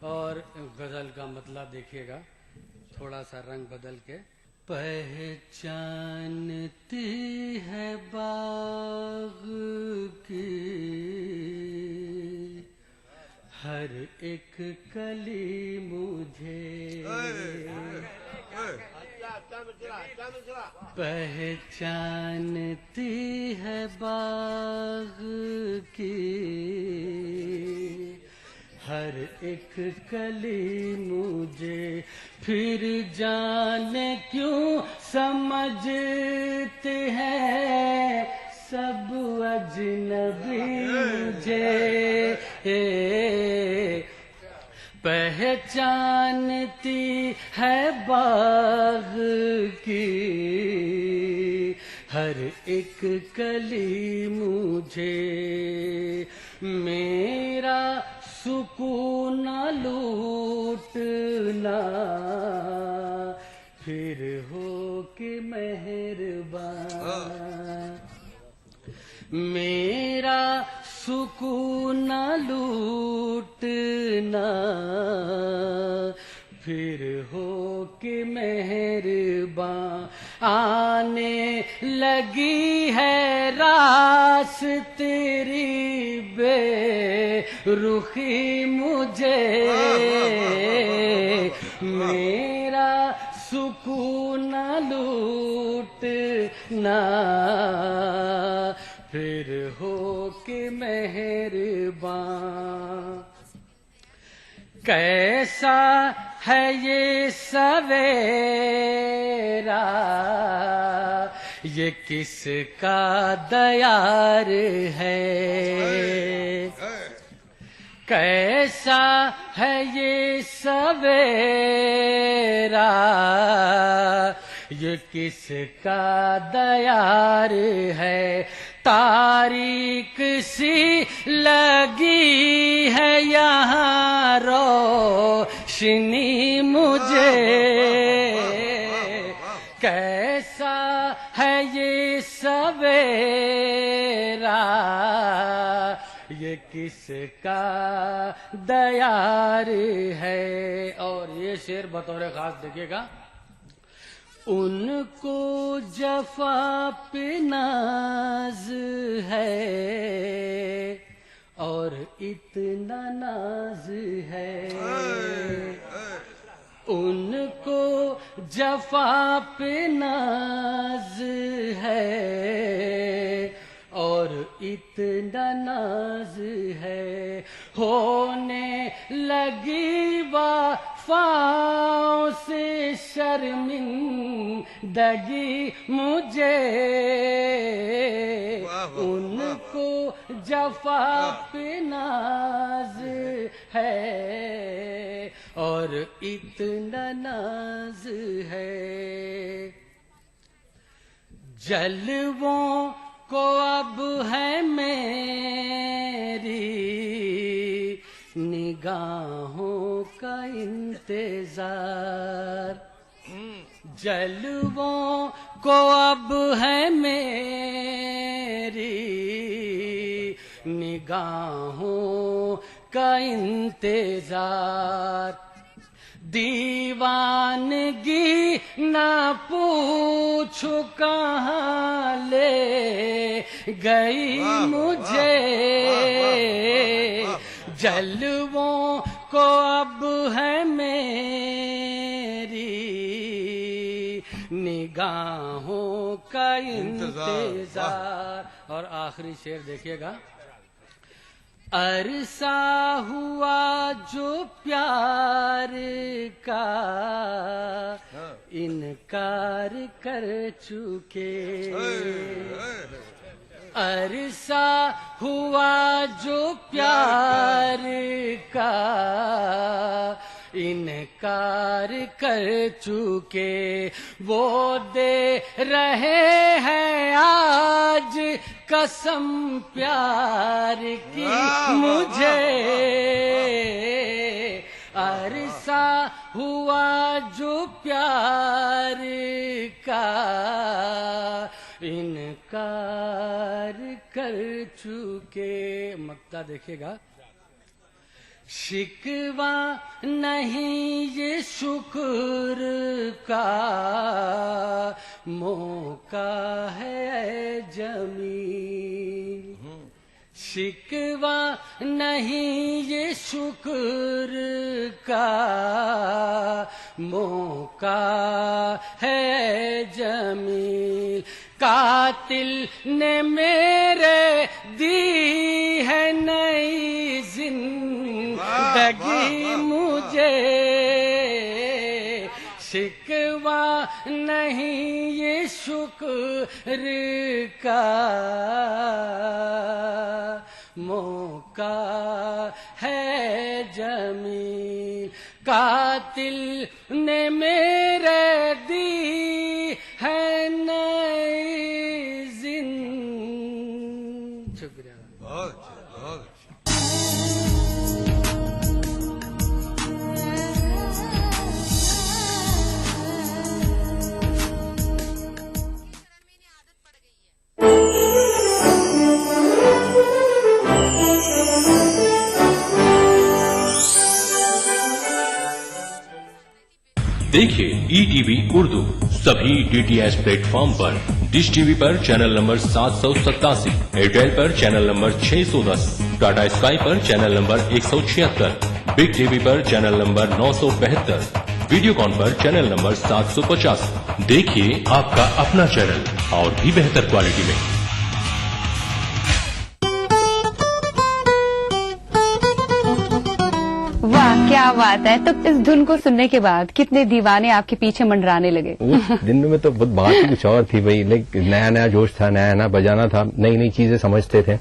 और गजल का मतलब देखिएगा, थोड़ा सा रंग बदल के। पहचानती है बाग की हर एक कली मुझे, पहचानती है बाग की हर एक कली मुझे, फिर जाने क्यों समझते हैं सब अजनबी मुझे। पहचानती है बाग की हर एक कली मुझे, मेरा सुकून लूटना फिर हो के मेहरबान, मेरा सुकून लूटना फिर हो के मेहरबान। आने लगी है रास तेरी बेरुखी मुझे, मेरा सुकून लूटना फिर हो के मेहरबान। कैसा है ये सवेरा, ये किसका दयार है, कैसा है ये सवेरा, ये किसका दयार है। तारीख सी लगी है यहाँ रोशनी मुझे, कैसा है ये सवेरा, ये किसका दयार है। और ये शेर बतौर खास देखिएगा, उनको जफा पे नाज है और इतना नाज है, उनको जफा पे नाज है और इतना नाज है। होने लगी वफाओं से शर्मिंदगी मुझे, उनको जफा पे नाज है और इतना नाज है। जलवों को अब है मेरी निगाहों का इंतजार, जलवों को अब है मेरी निगाहों का इंतजार। दीवानगी ना पूछो कहाँ ले गई मुझे, जलवों को अब है मेरी निगाहों का इंतजार। और आखिरी शेर देखिएगा, अरसा हुआ जो प्यार का इनकार कर चुके, अरसा हुआ जो प्यार का इनकार कर चुके, वो दे रहे हैं आज कसम प्यार की मुझे। अरसा हुआ जो प्यार का इनकार कर चुके। मक्ता देखेगा, शिकवा नहीं ये शुक्र का मौका है जमीन। शिकवा नहीं ये शुक्र का मौका है जमील। कातिल ने मेरे दी है नई जिंदगी मुझे। शिकवा नहीं ये शुक्र का मौका है जमील। कातिल ने मेरे दी है नई जिंदगी। शुक्रिया। बहुत अच्छा, बहुत अच्छा। देखिए ETV उर्दू सभी DTH प्लेटफॉर्म पर। डिश टीवी पर चैनल नंबर 787, एयरटेल पर चैनल नंबर 610, टाटा स्काई पर चैनल नंबर 176, बिग टीवी पर चैनल नंबर 972, वीडियोकॉन पर चैनल नंबर 750। देखिए आपका अपना चैनल और भी बेहतर क्वालिटी में। वाह क्या बात है। तो इस धुन को सुनने के बाद कितने दीवाने आपके पीछे मंडराने लगे? उस दिन में तो बहुत बात ही कुछ और थी भाई। नया नया जोश था, नया नया बजाना था, नई नई चीजें समझते थे।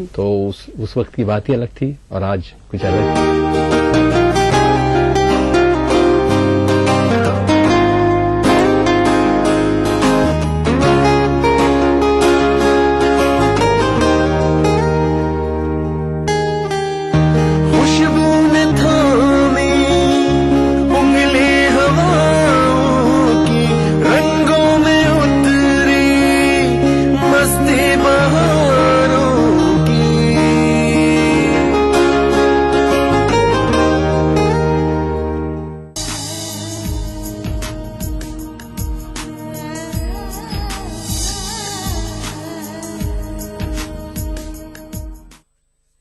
तो उस वक्त की बात ही अलग थी और आज कुछ अलग।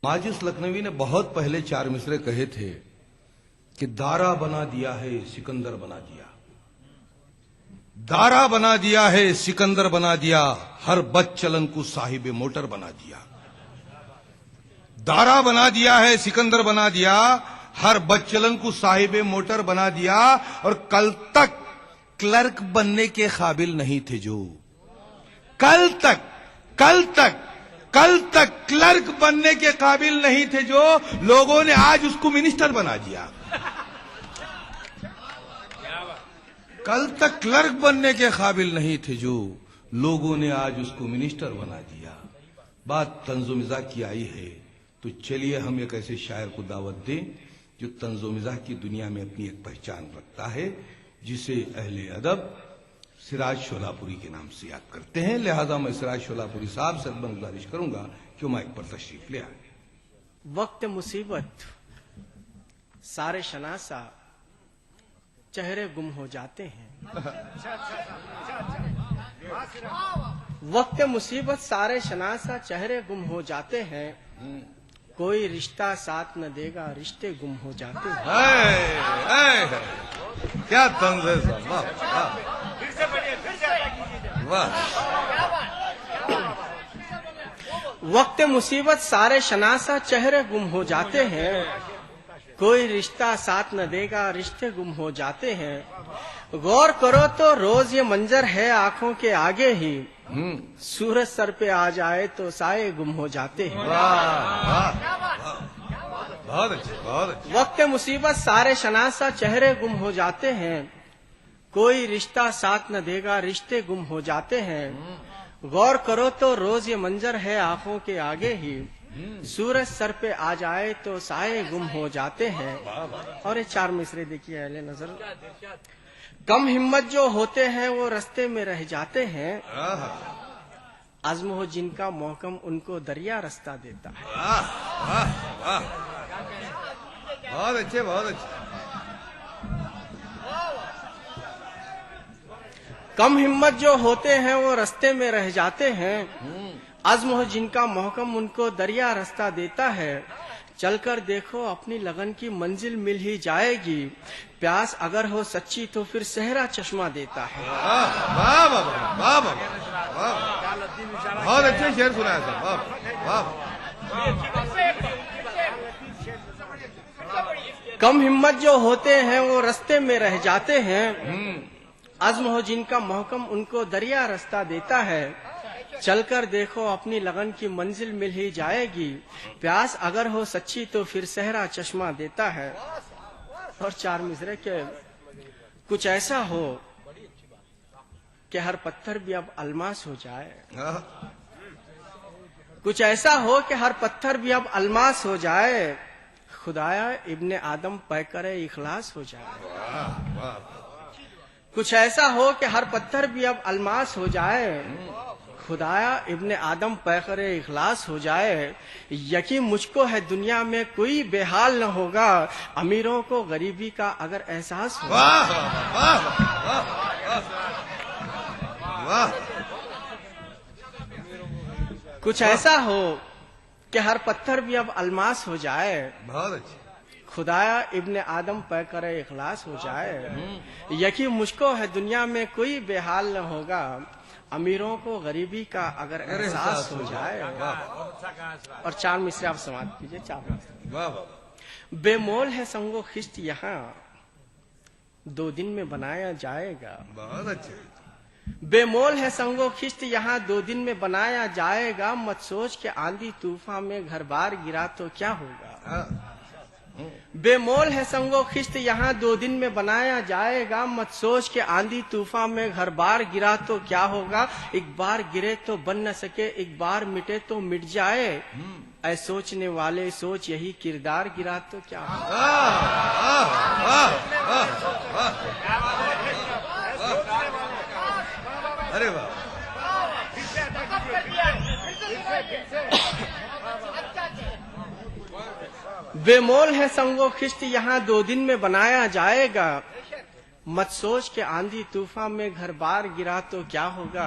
माजिद लखनवी ने बहुत पहले 4 मिसरे कहे थे कि दारा बना दिया है सिकंदर बना दिया, दारा बना दिया है सिकंदर बना दिया, हर बदचलन को साहिब मोटर बना दिया। दारा बना दिया है सिकंदर बना दिया, हर बदचलन को साहिब मोटर बना दिया। और कल तक क्लर्क बनने के काबिल नहीं थे जो, कल तक क्लर्क बनने के काबिल नहीं थे जो, लोगों ने आज उसको मिनिस्टर बना दिया। कल तक क्लर्क बनने के काबिल नहीं थे जो, लोगों ने आज उसको मिनिस्टर बना दिया। बात तंज़ो मिज़ाह की आई है तो चलिए हम एक ऐसे शायर को दावत दें जो तंज़ो मिज़ाह की दुनिया में अपनी एक पहचान रखता है, जिसे अहले अदब सिराज शोलापुरी के नाम से याद करते हैं। लिहाजा मैं सिराज शोलापुरी साहब से गुजारिश करूंगा कि माइक पर तशरीफ ले आए। वक्त मुसीबत सारे शनासा चेहरे गुम हो जाते हैं। वक्त मुसीबत सारे शनासा चेहरे गुम हो जाते हैं, कोई रिश्ता साथ न देगा रिश्ते गुम हो जाते हैं। क्या तंज है साहब, वाह। वक्त मुसीबत सारे शनासा चेहरे गुम हो जाते हैं, कोई रिश्ता साथ न देगा रिश्ते गुम हो जाते हैं। गौर करो तो रोज ये मंजर है आंखों के आगे ही, सूरज सर पे आ जाए तो साए गुम हो जाते हैं। बहुत अच्छे, बहुत अच्छे। वक्त मुसीबत सारे शनासा चेहरे गुम हो जाते हैं, कोई रिश्ता साथ न देगा रिश्ते गुम हो जाते हैं। गौर करो तो रोज ये मंजर है आंखों के आगे ही, सूरज सर पे आ जाए तो साए गुम हो जाते हैं। और ये 4 मिसरे देखिए अहले नजर। कम हिम्मत जो होते हैं वो रास्ते में रह जाते हैं, अज़्म हो जिनका मोहकम उनको दरिया रास्ता देता है। बहुत अच्छे, बहुत अच्छे। कम हिम्मत जो होते हैं वो रास्ते में रह जाते हैं, अज़्म हो जिनका महकम उनको दरिया रास्ता देता है। चलकर देखो अपनी लगन की मंजिल मिल ही जाएगी, प्यास अगर हो सच्ची तो फिर सहरा चश्मा देता है। वाह वाह वाह वाह वाह वाह, बहुत अच्छे शेर सुनाया सर, वाह वाह। कम हिम्मत जो होते हैं वो रास्ते में रह जाते हैं, अज़्म हो जिनका महकम उनको दरिया रास्ता देता है। चलकर देखो अपनी लगन की मंजिल मिल ही जाएगी, प्यास अगर हो सच्ची तो फिर सहरा चश्मा देता है। और चार मिसरे के कुछ ऐसा हो कि हर पत्थर भी अब अलमास हो जाए, कुछ ऐसा हो कि हर पत्थर भी अब अलमास हो जाए, खुदाया इब्ने आदम पैकर इखलास हो जाए। कुछ ऐसा हो कि हर पत्थर भी अब अलमास हो जाए, खुदाया इब्ने आदम पैकर इखलास हो जाए। यकीन मुझको है दुनिया में कोई बेहाल न होगा, अमीरों को गरीबी का अगर एहसास हो। वाह वाह वाह। कुछ ऐसा हो कि हर पत्थर भी अब अलमास हो जाए, बहुत अच्छे। खुदाया इब्ने आदम पैकर इखलास हो जाए। यकीन मुझको है दुनिया में कोई बेहाल न होगा, अमीरों को गरीबी का अगर एहसास हो जाए। और चार मिसरे आप समाप्त कीजिए। चार मिसरे। वाह वाह। बेमोल है संगो खिस्त यहाँ 2 दिन में बनाया जाएगा, बहुत अच्छे। बेमोल है संगो खिस्त यहाँ 2 दिन में बनाया जाएगा, मत सोच के आंधी तूफान में घर बार गिरा तो क्या होगा। बेमोल है संगो खिस्त यहाँ 2 दिन में बनाया जाएगा, मत सोच के आंधी तूफान में घर बार गिरा तो क्या होगा। एक बार गिरे तो बन न सके, एक बार मिटे तो मिट जाए, ऐ सोचने वाले सोच यही किरदार गिरा तो क्या होगा। अरे वाह। बेमोल है संगो खिस्त यहाँ 2 दिन में बनाया जाएगा, मत सोच के आंधी तूफान में घर बार गिरा तो क्या होगा।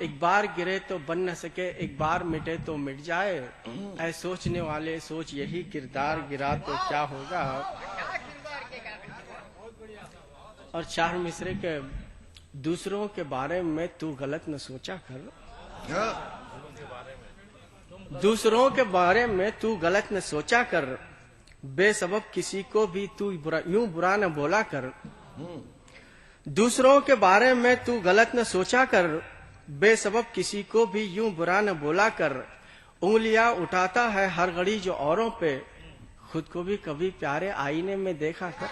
एक बार गिरे तो बन न सके, एक बार मिटे तो मिट जाए, ऐ सोचने वाले सोच यही किरदार गिरा तो क्या होगा। और चार मिसरे के दूसरों के बारे में तू गलत न सोचा कर, दूसरों के बारे में तू गलत न सोचा कर, बेसबब किसी को भी तू यूं बुरा न बोला कर। दूसरों के बारे में तू गलत न सोचा कर, बेसबब किसी को भी यूं बुरा न बोला कर। उंगलियां उठाता है हर घड़ी जो औरों पे, खुद को भी कभी प्यारे आईने में देखा कर।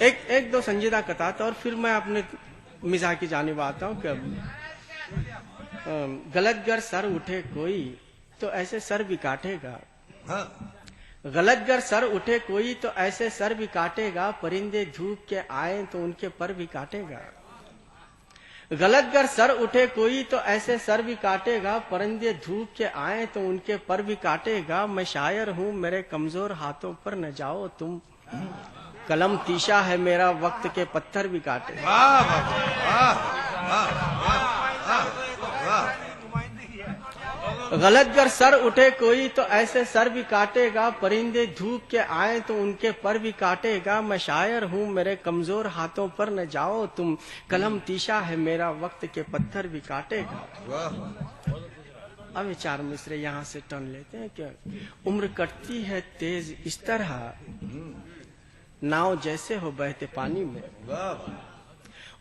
एक दो संजीदा कताता और फिर मैं अपने मिजाज की जानिब आता हूँ कि गलत गर सर उठे कोई तो ऐसे सर भी काटेगा, गलत गर सर उठे कोई तो ऐसे सर भी काटेगा, परिंदे धूप के आए तो उनके पर भी काटेगा। गलत गर सर उठे कोई तो ऐसे सर भी काटेगा, परिंदे धूप के आए तो उनके पर भी काटेगा। मैं शायर हूँ मेरे कमजोर हाथों पर न जाओ तुम, कलम तीशा है मेरा वक्त के पत्थर भी काटे। गलत गर सर उठे कोई तो ऐसे सर भी काटेगा, परिंदे धूप के आए तो उनके पर भी काटेगा। मैं शायर हूँ मेरे कमजोर हाथों पर न जाओ तुम, कलम तीशा है मेरा वक्त के पत्थर भी काटेगा। अब ये चार मिसरे यहाँ से टर्न लेते हैं कि उम्र कटती है तेज इस तरह, नाव जैसे हो बहते पानी में।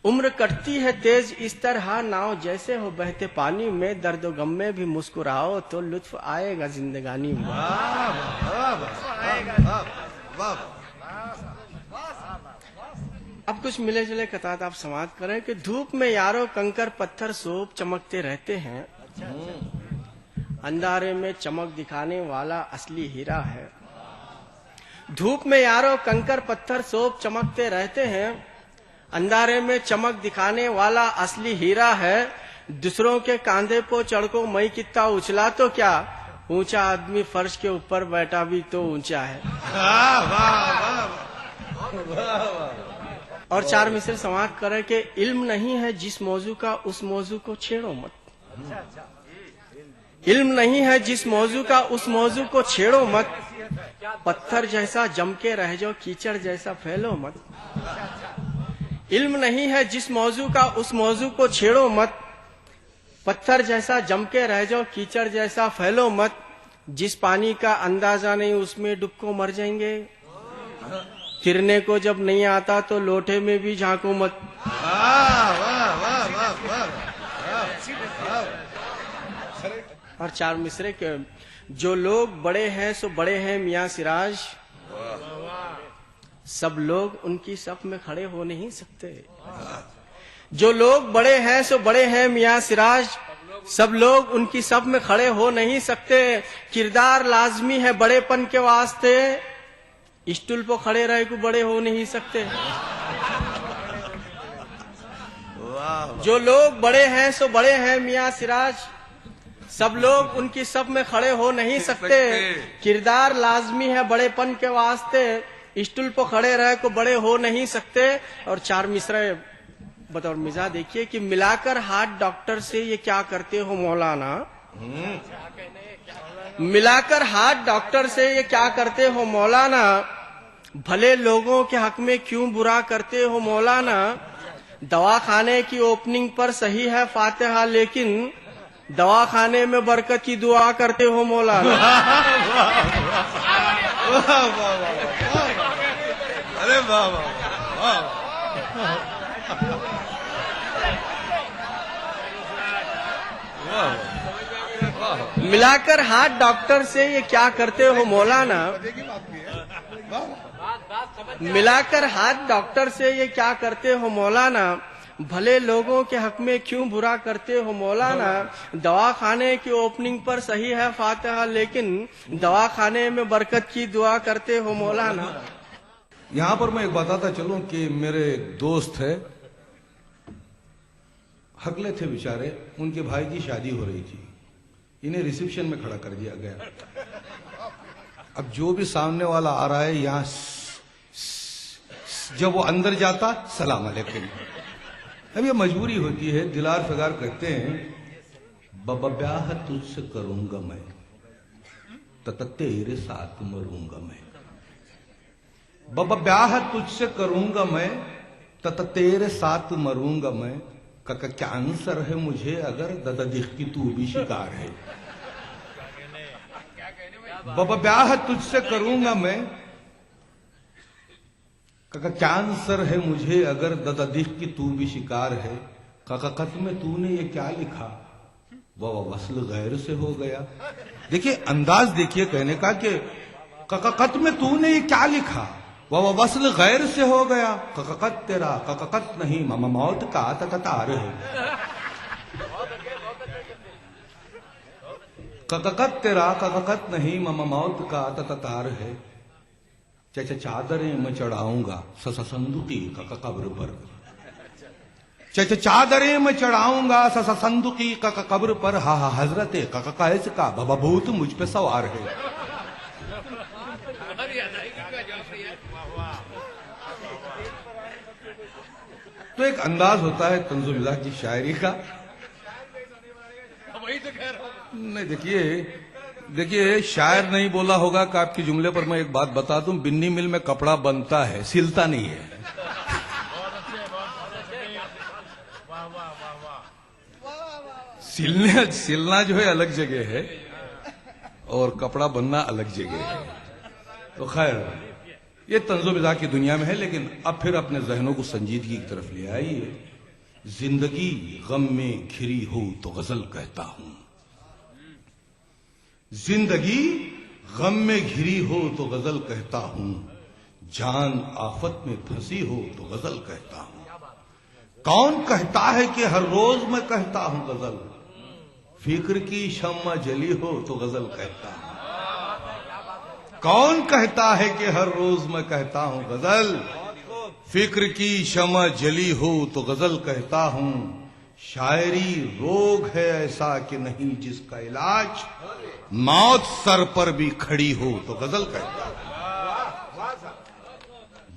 उम्र कटती है तेज इस तरह, नाव जैसे हो बहते पानी में, दर्द गम में भी मुस्कुराओ तो लुत्फ आएगा जिंदगानी में। अब कुछ मिले जुले कतार आप समाप्त करें कि धूप में यारो कंकर पत्थर सोप चमकते रहते हैं, अंधारे में चमक दिखाने वाला असली हीरा है। धूप में यारो कंकर पत्थर सोप चमकते रहते हैं, अंधारे में चमक दिखाने वाला असली हीरा है। दूसरों के कांधे पे चढ़ को मैं कितना उछला तो क्या, ऊंचा आदमी फर्श के ऊपर बैठा भी तो ऊंचा है। और चार मिसरे समाप्त करे के इल्म नहीं है जिस मौजू का उस मौजू को छेड़ो मत। इल्म नहीं है जिस मौजू का उस मौजू को छेड़ो मत। पत्थर जैसा जम के रह जाओ, कीचड़ जैसा फैलो मत। इल्म नहीं है जिस मौजू का उस मौजू को छेड़ो मत। पत्थर जैसा जम के रह जाओ, कीचड़ जैसा फैलो मत। जिस पानी का अंदाजा नहीं उसमें डूब को मर जाएंगे। तिरने को जब नहीं आता तो लोटे में भी झांको मत। और चार मिसरे के जो लोग बड़े हैं सो बड़े हैं मियां सिराज, सब लोग उनकी सफ में खड़े हो नहीं सकते। जो लोग बड़े हैं सो बड़े हैं मियां सिराज, सब लोग उनकी सफ में खड़े हो नहीं सकते। किरदार लाजमी है बड़ेपन के वास्ते, स्टूल पर खड़े रहे को बड़े हो नहीं सकते। जो लोग बड़े हैं सो बड़े हैं मियां सिराज, सब लोग उनकी सब में खड़े हो नहीं सकते। किरदार लाजमी है बड़ेपन के वास्ते, स्टूल पर खड़े रहे को बड़े हो नहीं सकते। और चार मिसरे बतौर मिजाज देखिए कि मिलाकर हाथ डॉक्टर से ये क्या करते हो मौलाना। मिलाकर हाथ डॉक्टर से ये क्या करते हो मौलाना। भले लोगों के हक में क्यों बुरा करते हो मौलाना। दवाखाने की ओपनिंग पर सही है फातिहा, लेकिन दवाखाने में बरकत की दुआ करते हो मौलाना। अरे वाह वाह। मिलाकर हाथ डॉक्टर से ये क्या करते हो मौलाना। मिलाकर हाथ डॉक्टर से ये क्या करते हो मौलाना। भले लोगों के हक में क्यों बुरा करते हो मौलाना। दवाखाने की ओपनिंग पर सही है फातिहा, लेकिन दवाखाने में बरकत की दुआ करते हो मौलाना। यहां पर मैं एक बताता चलूं कि मेरे एक दोस्त है, हकले थे बेचारे, उनके भाई की शादी हो रही थी, इन्हें रिसेप्शन में खड़ा कर दिया गया। अब जो भी सामने वाला आ रहा है यहां जब वो अंदर जाता सलाम अलैकुम। अब ये मजबूरी होती है, दिलार फगार कहते हैं बब्बा ब्याह तुझसे करूंगा मैं, तथा तेरे साथ मरूंगा मैं। बब्बा ब्याह तुझसे करूंगा मैं, तथा तेरे साथ मरूंगा मैं। काका क्या आंसर है मुझे अगर दादा दिख की तू भी शिकार है। बाबा ब्याह तुझसे करूंगा मैं, काका क्या आंसर है मुझे अगर दादा दिख की तू भी शिकार है। काका खत में तूने ये क्या लिखा, वाह वसल गैर से हो गया। देखिए अंदाज देखिए कहने का कि काका खत में तूने ये क्या लिखा, वाह वसल गैर से हो गया। काका तेरा काका नहीं मामा मौत का तकतार है। काका तेरा काका नहीं मामा मौत का तकतार है। चाचा चादरें मैं चढ़ाऊंगा ससा संदुकी काका कब्र पर। चाचा चादरें मैं चढ़ाऊंगा ससा संदुकी काका कब्र पर। हा हा हजरत काका का बाबा भूत मुझ पे सवार है। तो एक अंदाज होता है तंज़ो मिज़ाज की शायरी का। नहीं देखिए शायर नहीं बोला होगा कि आपके जुमले पर मैं एक बात बता दूं, बिन्नी मिल में कपड़ा बनता है, सिलता नहीं है। सिलना जो है अलग जगह है और कपड़ा बनना अलग जगह है। तो खैर ये तंज़ो मिज़ाज की दुनिया में है, लेकिन अब फिर अपने जहनों को संजीदगी की तरफ ले आइए। जिंदगी गम में घिरी हो तो गजल कहता हूं। जिंदगी गम में घिरी हो तो गजल कहता हूं। जान आफत में फंसी हो तो गजल कहता हूं। कौन कहता है कि हर रोज मैं कहता हूं गजल। फिक्र की शम्मा जली हो तो गजल कहता हूं। कौन कहता है कि हर रोज मैं कहता हूं गजल। फिक्र की शम्मा जली हो तो गजल कहता हूं। शायरी रोग है ऐसा कि नहीं जिसका इलाज मौत सर पर भी खड़ी हो तो गजल कहता है।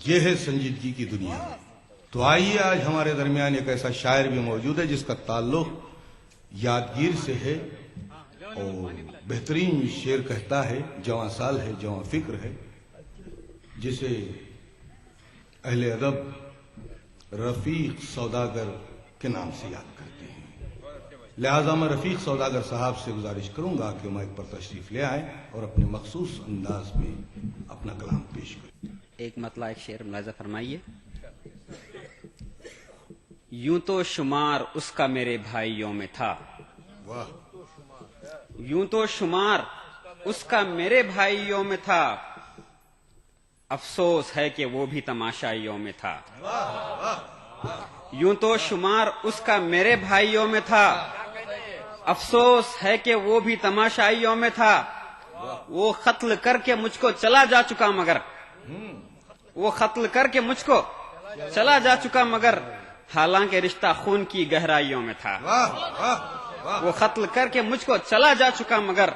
ये है संजीदगी की दुनिया। तो आइए, आज हमारे दरमियान एक ऐसा शायर भी मौजूद है जिसका ताल्लुक यादगीर से है और बेहतरीन शेर कहता है, जवां साल है जवां फिक्र है, जिसे अहले अदब रफीक सौदागर के नाम से याद करते हैं। लिहाजा मैं रफीक सौदागर साहब से गुजारिश करूंगा कि माइक पर तशरीफ ले आए और अपने मखसूस अंदाज में अपना कलाम पेश करें। एक मतला एक शेर मुलाजा फरमाइए। यूं तो शुमार उसका मेरे भाइयों में था, वाह, यूं तो शुमार उसका मेरे भाइयों में था, अफसोस है कि वो भी तमाशाइयों में था। यूं तो शुमार उसका मेरे भाइयों में था, अफसोस है कि वो भी तमाशाइयों में था। वो कत्ल करके मुझको चला जा चुका मगर, वो कत्ल करके मुझको चला जा चुका मगर, हालांकि रिश्ता खून की गहराइयों में था। वो कत्ल करके मुझको चला जा चुका मगर,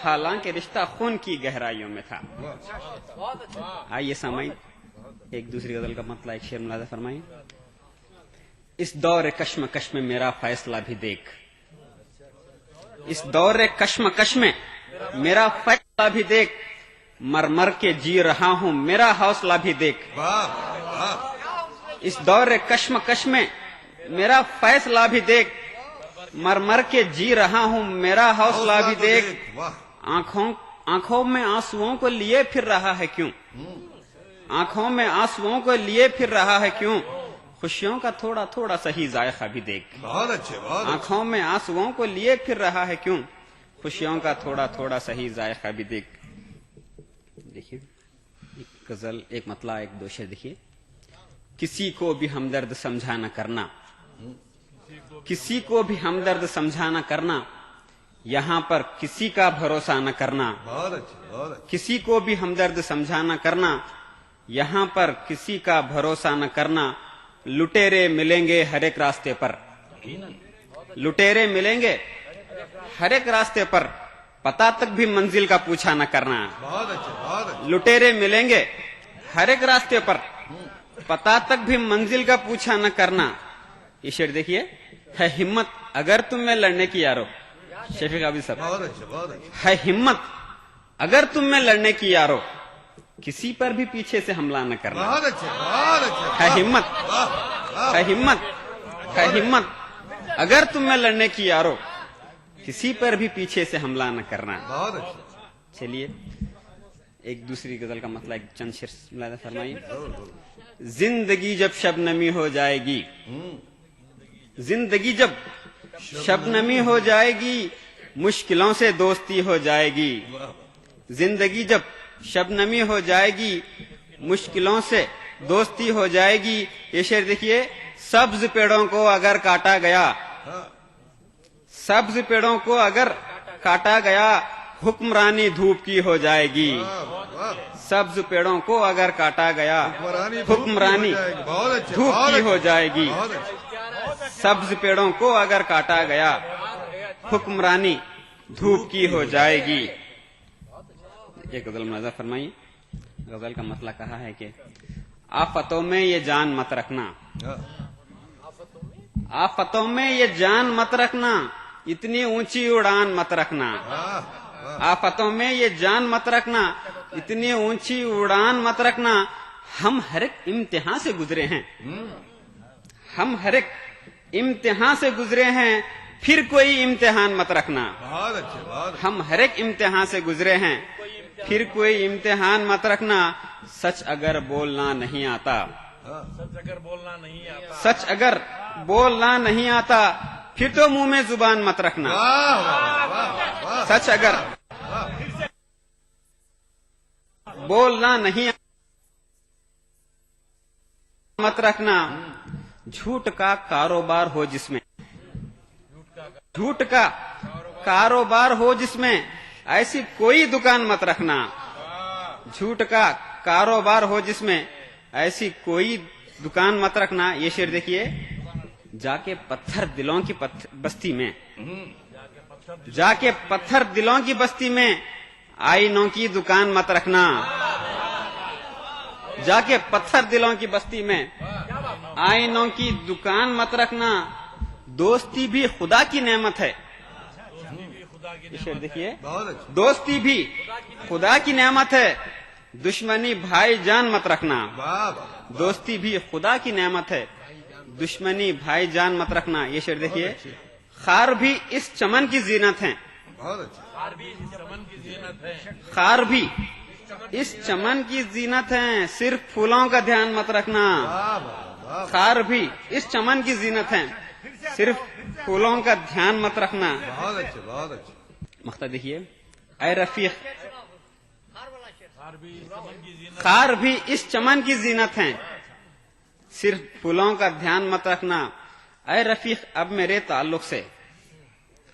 हालांकि रिश्ता खून की गहराइयों में था। आइए सामाईन, एक दूसरी गजल का मतलब एक शेर मुलाजा फरमाइए। इस दौर कश्मकश में मेरा फैसला भी देख, इस दौर कश्मकश में मेरा फैसला भी देख, मर मर के जी रहा हूं मेरा हौसला भी देख। इस दौर कश्मकश में मेरा फैसला भी देख, मर मर के जी रहा हूं मेरा हौसला भी देख। आंखों में आंसुओं को लिए फिर रहा है क्यों, आंखों में आंसुओं को लिए फिर रहा है क्यों, खुशियों का थोड़ा थोड़ा सही जायका भी देख। बहुत अच्छे, बहुत आंखों में आंसुओं को लिए फिर रहा है क्यों, खुशियों का थोड़ा थोड़ा सही जायका भी देख। देखिए एक गजल, एक मतला, एक दो शेर देखिए। किसी को भी हमदर्द समझा न करना, किसी को भी हमदर्द समझा न करना, यहाँ पर किसी का भरोसा न करना। बहुत अच्छे, बहुत अच्छे। किसी को भी हमदर्द समझा न करना, यहाँ पर किसी का भरोसा न करना। लुटेरे मिलेंगे हर एक रास्ते पर, लुटेरे मिलेंगे हर एक रास्ते पर, पता तक भी मंजिल का पूछा न करना। बहुत अच्छे, बहुत अच्छे। लुटेरे मिलेंगे हर एक रास्ते पर, पता तक भी मंजिल का पूछा न करना। ये शेर देखिए। है हिम्मत अगर तुम में लड़ने की यारो, शफीक आबिद साहब। बहुत अच्छे, बहुत अच्छे। है हिम्मत अगर तुम में लड़ने की यारो, किसी पर भी पीछे से हमला न करना। बहुत अच्छे, बहुत अच्छे। है हिम्मत, है हिम्मत, है हिम्मत अगर तुम में लड़ने की यारो, किसी पर भी पीछे से हमला न करना। बहुत अच्छे। चलिए एक दूसरी गजल का मतलब एक चंद शेर मुलाजा फरमाइए। जिंदगी जब शबनमी हो जाएगी, जिंदगी जब शबनमी हो जाएगी, मुश्किलों से दोस्ती हो जाएगी। जिंदगी जब शबनमी हो जाएगी, मुश्किलों से दोस्ती हो जाएगी। ये शेर देखिए। सब्ज पेड़ों को अगर काटा गया, सब्ज पेड़ों को अगर काटा गया, हुक्मरानी धूप की हो जाएगी। सब्ज पेड़ों को अगर काटा गया, हुक्मरानी धूप की हो जाएगी। सब्ज पेड़ों को अगर काटा गया, हुक्मरानी धूप की हो जाएगी। एक गजल मुलाजा फरमाइए। गजल का मतलब कहा है कि आफतों में ये जान मत रखना, आफतों में ये जान मत रखना, इतनी ऊंची उड़ान मत रखना। आफतों में ये जान मत रखना, इतनी ऊंची उड़ान मत रखना। हम हर एक इम्तिहान से गुजरे हैं, हम हर एक इम्तिहान से गुजरे हैं, फिर कोई इम्तिहान मत रखना। बहुत अच्छे, बहुत। हम हर एक इम्तिहान से गुजरे हैं, फिर कोई इम्तिहान मत रखना। सच अगर बोलना नहीं आता, सच अगर बोलना नहीं आता, सच अगर बोलना नहीं आता, फिर तो मुंह में जुबान मत रखना। सच अगर बोलना नहीं मत रखना। झूठ का कारोबार हो जिसमें, झूठ का कारोबार हो जिसमें, ऐसी कोई दुकान मत रखना। झूठ का कारोबार हो जिसमें, ऐसी कोई दुकान मत रखना। ये शेर देखिए। जाके पत्थर दिलों की बस्ती में, जाके पत्थर दिलों की बस्ती में आईनों की दुकान मत रखना। जाके पत्थर दिलों की बस्ती में आईनों की दुकान मत रखना। दोस्ती भी खुदा की नेमत है। ये शेर देखिए, दोस्ती भी खुदा की नेमत है, दुश्मनी भाईजान मत रखना। दोस्ती भी खुदा की नेमत है, दुश्मनी भाईजान मत रखना। ये शेर देखिए, खार भी इस चमन की जीनत है, खार भी इस चमन की जीनत है, सिर्फ फूलों का ध्यान मत रखना। खार भी इस चमन की जीनत है, सिर्फ फूलों का ध्यान मत रखना। बहुत अच्छे, बहुत अच्छे। मख्ता देखिए, ऐ रफीक, खार भी इस चमन की जीनत है, सिर्फ फूलों का ध्यान मत रखना। ऐ रफीक अब मेरे ताल्लुक से,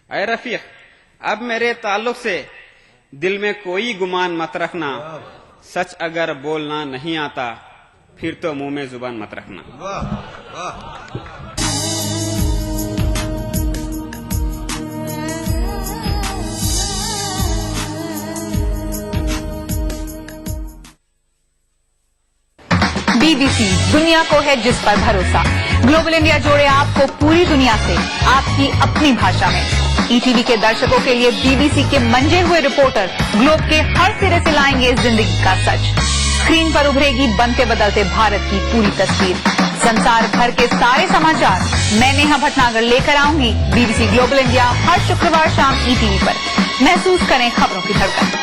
ऐ रफीक अब मेरे ताल्लुक से दिल में कोई गुमान मत रखना। सच अगर बोलना नहीं आता फिर तो मुंह में जुबान मत रखना। वाह वाह। बीबीसी, दुनिया को है जिस पर भरोसा। ग्लोबल इंडिया जोड़े आपको पूरी दुनिया से आपकी अपनी भाषा में। ईटीवी के दर्शकों के लिए बीबीसी के मंजे हुए रिपोर्टर ग्लोब के हर सिरे से लाएंगे जिंदगी का सच। स्क्रीन पर उभरेगी बनते बदलते भारत की पूरी तस्वीर। संसार भर के सारे समाचार मैं नेहा भटनागर लेकर आऊंगी बीबीसी ग्लोबल इंडिया हर शुक्रवार शाम ईटीवी पर। महसूस करें खबरों की धड़कन।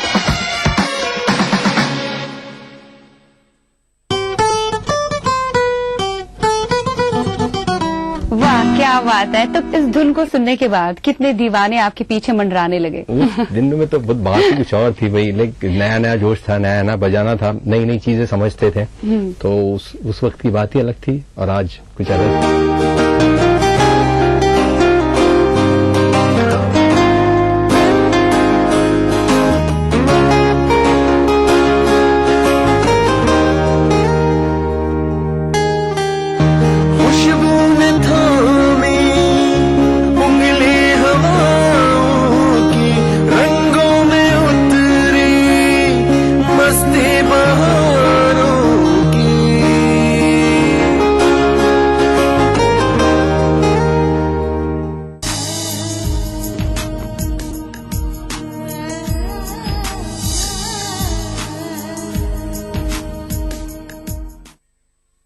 वाह, क्या बात है। तो इस धुन को सुनने के बाद कितने दीवाने आपके पीछे मंडराने लगे? उस दिन में तो बहुत बात ही कुछ और थी भाई। लेकिन नया नया जोश था, नया नया बजाना था, नई नई चीजें समझते थे। तो उस वक्त की बात ही अलग थी और आज कुछ अलग।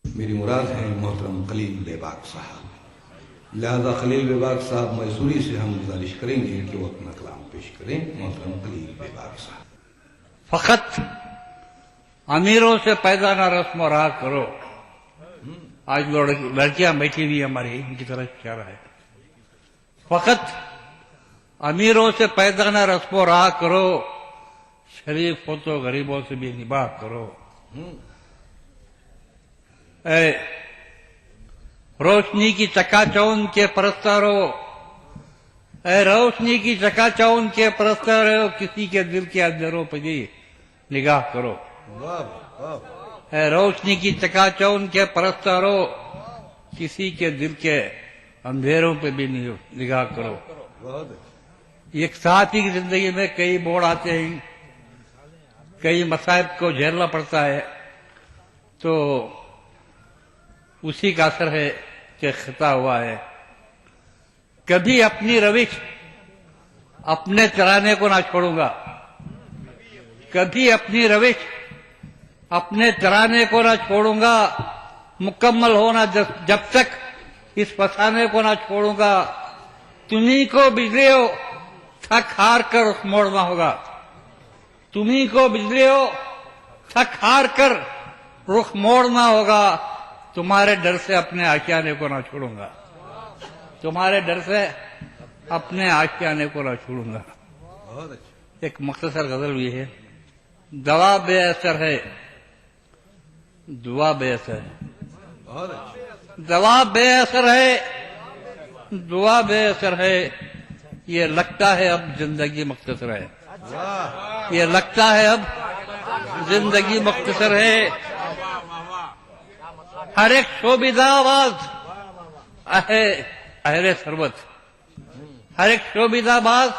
मेरी मुराद है मोहतरम खलील बेबाक साहब। लिहाजा खलील बेबाक साहब मैसूरी से हम गुजारिश करेंगे कि वो अपना कलाम पेश करें। मोहतरम खलील बेबाक साहब। फकत अमीरों से पैदा ना रस्म और राग करो। आज लड़कियां बैठी हुई हमारी, इनकी तरफ क्या रहा है। फकत अमीरों से पैदा ना रस्म और राग करो, शरीफ हो तो गरीबों से भी निबाह करो। रोशनी की चकाचौंध के परस्तारों, रोशनी की चकाचौंध के परस्तारों, किसी के दिल के अंधेरों पर भी निगाह करो। रोशनी की चकाचौंध के परस्तारों, किसी के दिल के अंधेरों पे भी निगाह करो। एक साथी की जिंदगी में कई मोड़ आते हैं, कई मसाइब को झेलना पड़ता है, तो उसी का असर है कि खता हुआ है। कभी अपनी रविश अपने चलाने को ना छोड़ूंगा, कभी अपनी रविश अपने चलाने को ना छोड़ूंगा, मुकम्मल होना जब तक इस फसाने को ना छोड़ूंगा। तुम्ही को बिजली हो थक हार कर रुख मोड़ना होगा, तुम्ही को बिजली हो थक हार कर रुख मोड़ना होगा। तुम्हारे डर से अपने आशियाने को ना छोड़ूंगा, तुम्हारे डर से अपने आशियाने को ना छोड़ूंगा। एक मुख्तसर गजल भी है, दवा बेअसर है दुआ बेअसर है, दवा बेअसर है दुआ बेअसर है। ये लगता है अब जिंदगी मुख्तसर है, ये लगता है अब जिंदगी मुख्तसर है। हर एक शोबिदा आवाज अहरे सरबत हर एक शोभिताबाज